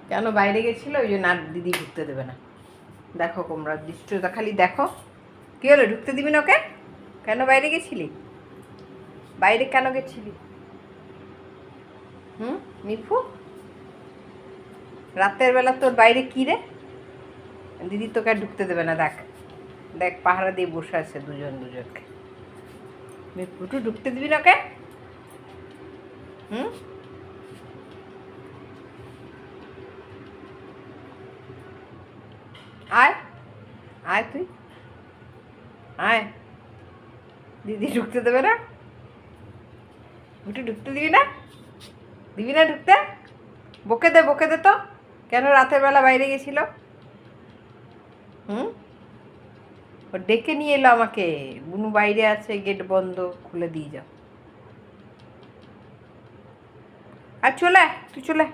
কেন বাইরে গেছিল ওই জন্য আর দিদি ঢুকতে দেবে না। দেখো তোমরা দৃশ্যটা খালি দেখো। কী হলো, ঢুকতে দিবি না ওকে? কেন বাইরে গেছিলি? বাইরে কেন গেছিলি? মিফু, রাতের বেলা তোর বাইরে কী রে? দিদি তোকে আর ঢুকতে দেবে না। দেখ দেখ, পাহারা দিয়ে বসে আছে দুজনকে। মিফুটু, ঢুকতে দিবি না ওকে? আয় আয়, তুই আয়। দিদি ঢুকতে দেবে না? ঢুকতে দিবি না? দিবি না ঢুকতে? বকে দে তো, কেন রাতের বেলা বাইরে গেছিল? ও ডেকে নিয়ে এলো আমাকে, বুনু বাইরে আছে, গেট বন্ধ, খুলে দিয়ে যাও। আর চলে, তুই চলে।